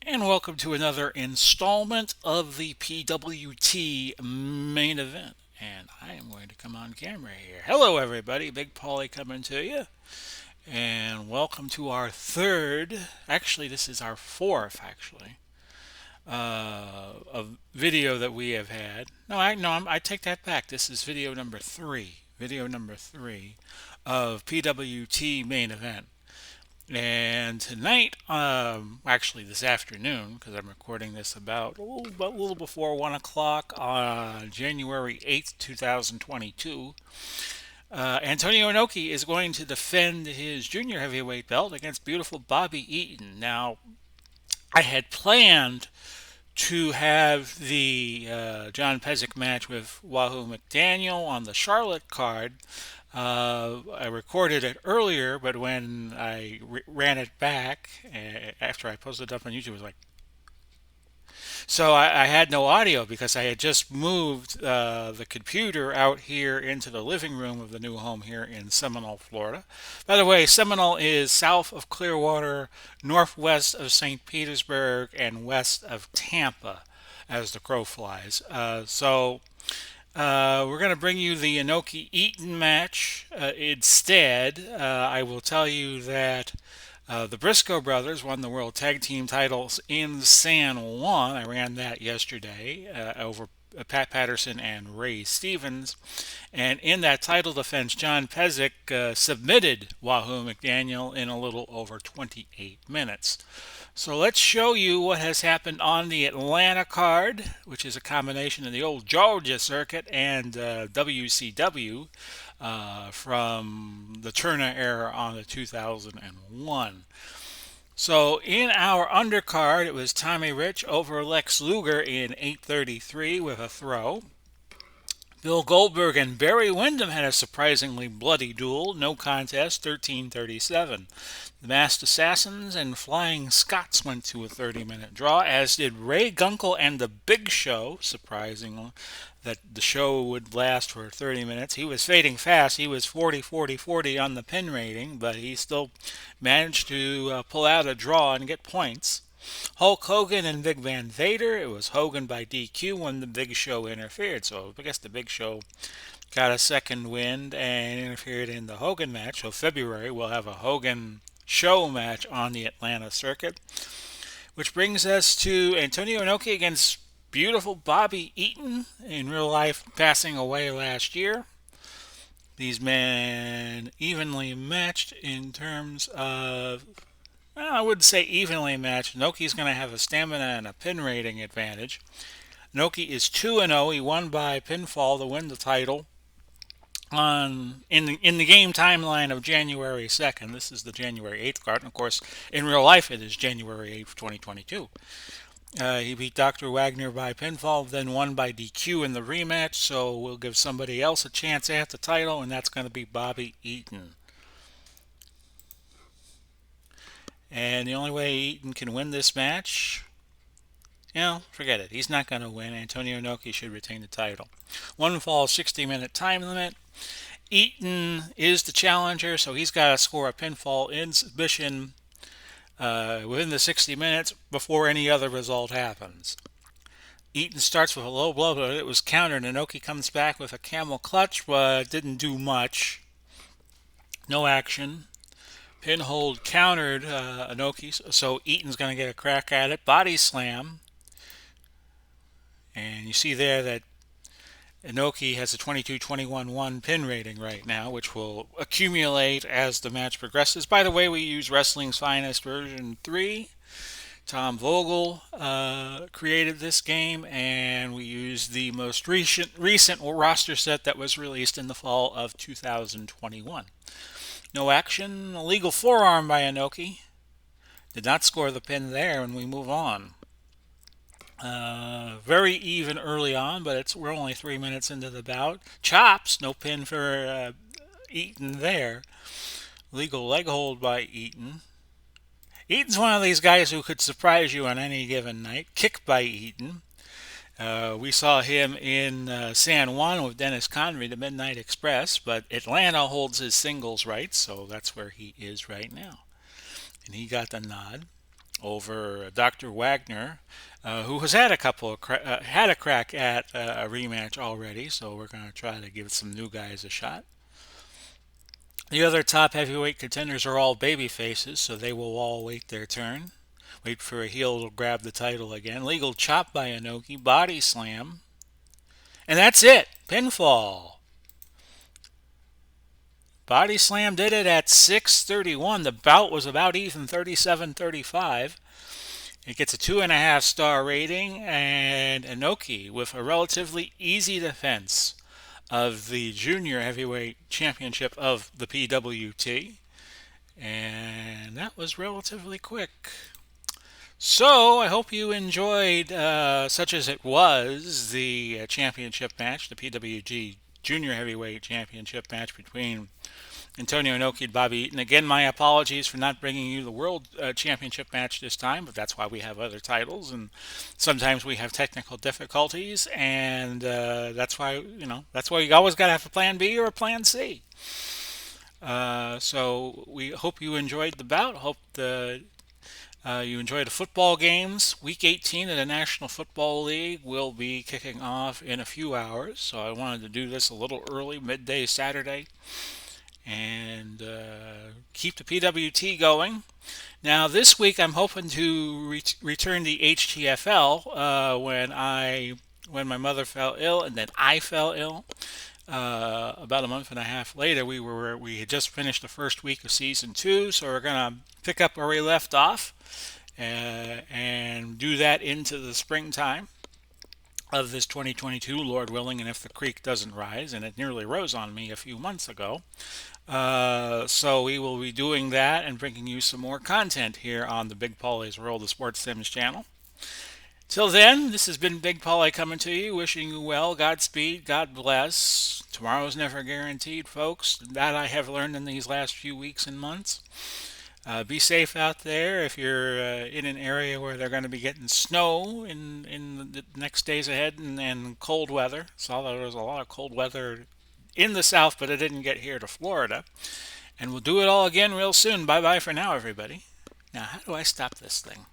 And welcome to another installment of the PWT main event. And I am going to come on camera here. Hello, everybody. Big Paulie coming to you. And welcome to our third, actually, this is our fourth, actually, of video that we have had. No, I take that back. This is video number three. Video number three of PWT main event. And tonight, actually this afternoon, because I'm recording this about a little before 1 o'clock on January 8th, 2022, Antonio Inoki is going to defend his junior heavyweight belt against beautiful Bobby Eaton. Now, I had planned to have the John Pezic match with Wahoo McDaniel on the Charlotte card. I recorded it earlier, but when I ran it back after I posted it up on YouTube, it was like, so I had no audio because I had just moved the computer out here into the living room of the new home here in Seminole, Florida. By the way, Seminole is south of Clearwater, northwest of St. Petersburg, and west of Tampa, as the crow flies. We're going to bring you the Inoki Eaton match instead. I will tell you that the Briscoe brothers won the World Tag Team titles in San Juan. I ran that yesterday over Pat Patterson and Ray Stevens. And in that title defense, John Pezic submitted Wahoo McDaniel in a little over 28 minutes. So let's show you what has happened on the Atlanta card, which is a combination of the old Georgia circuit and WCW from the Turner era on the 2001. So in our undercard, it was Tommy Rich over Lex Luger in 8:33 with a throw. Bill Goldberg and Barry Windham had a surprisingly bloody duel, no contest, 13:37. The Masked Assassins and Flying Scots went to a 30-minute draw, as did Ray Gunkel and The Big Show, surprisingly that the show would last for 30 minutes. He was fading fast. He was 40-40-40 on the pin rating, but he still managed to pull out a draw and get points. Hulk Hogan and Big Van Vader. It was Hogan by DQ when the Big Show interfered. So I guess the Big Show got a second wind and interfered in the Hogan match. So February we'll have a Hogan show match on the Atlanta circuit. Which brings us to Antonio Inoki against beautiful Bobby Eaton, in real life passing away last year. These men evenly matched in terms of, well, I wouldn't say evenly matched. Inoki's going to have a stamina and a pin rating advantage. Inoki is 2-0. He won by pinfall to win the title in the game timeline of January 2nd. This is the January 8th card. And of course, in real life, it is January 8th, 2022. He beat Dr. Wagner by pinfall, then won by DQ in the rematch. So we'll give somebody else a chance at the title, and that's going to be Bobby Eaton. And the only way Eaton can win this match, forget it. He's not going to win. Antonio Inoki should retain the title. One fall, 60-minute time limit. Eaton is the challenger, so he's got to score a pinfall in submission within the 60 minutes before any other result happens. Eaton starts with a low blow, but it was countered. Inoki comes back with a camel clutch, but didn't do much. No action. Pinhold countered Inoki, so Eaton's going to get a crack at it. Body slam. And you see there that Inoki has a 22-21-1 pin rating right now, which will accumulate as the match progresses. By the way, we use Wrestling's Finest version 3. Tom Vogel created this game, and we used the most recent roster set that was released in the fall of 2021. No action. Illegal forearm by Inoki. Did not score the pin there, and we move on. Very even early on, but we're only 3 minutes into the bout. Chops, no pin for Eaton there. Legal leg hold by Eaton. Eaton's one of these guys who could surprise you on any given night. Kick by Eaton. We saw him in San Juan with Dennis Convery, the Midnight Express, but Atlanta holds his singles rights, so that's where he is right now. And he got the nod. over Dr. Wagner, who has had a couple of had a crack at a rematch already. So we're going to try to give some new guys a shot. The other top heavyweight contenders are all baby faces, so they will all wait their turn. Wait for a heel to grab the title again. Legal chop by Inoki, body slam, and that's it. Pinfall. Body slam did it at 6:31. The bout was about even 37-35. It gets a 2.5-star rating, and Inoki with a relatively easy defense of the Junior Heavyweight Championship of the PWT. And that was relatively quick. So I hope you enjoyed, such as it was, the championship match, the PWG Junior Heavyweight Championship match between Antonio Inoki and Bobby Eaton. Again, my apologies for not bringing you the World Championship match this time, but that's why we have other titles, and sometimes we have technical difficulties, and that's why you always got to have a plan B or a plan C. So we hope you enjoyed the bout. Hope you enjoyed the football games. Week 18 of the National Football League will be kicking off in a few hours, so I wanted to do this a little early, midday Saturday, and keep the PWT going. Now this week I'm hoping to return the HTFL when my mother fell ill and then I fell ill. About a month and a half later, we had just finished the first week of season 2, so we're gonna pick up where we left off and do that into the springtime of this 2022, Lord willing, and if the creek doesn't rise, and it nearly rose on me a few months ago. So we will be doing that and bringing you some more content here on the Big Paulie's World of Sports Sims channel. Till then, this has been Big Paulie coming to you, wishing you well, Godspeed, God bless. Tomorrow's never guaranteed, folks. That I have learned in these last few weeks and months. Be safe out there if you're in an area where they're going to be getting snow in the next days ahead and cold weather. Saw that there was a lot of cold weather in the south, but it didn't get here to Florida. And we'll do it all again real soon. Bye-bye for now, everybody. Now, how do I stop this thing?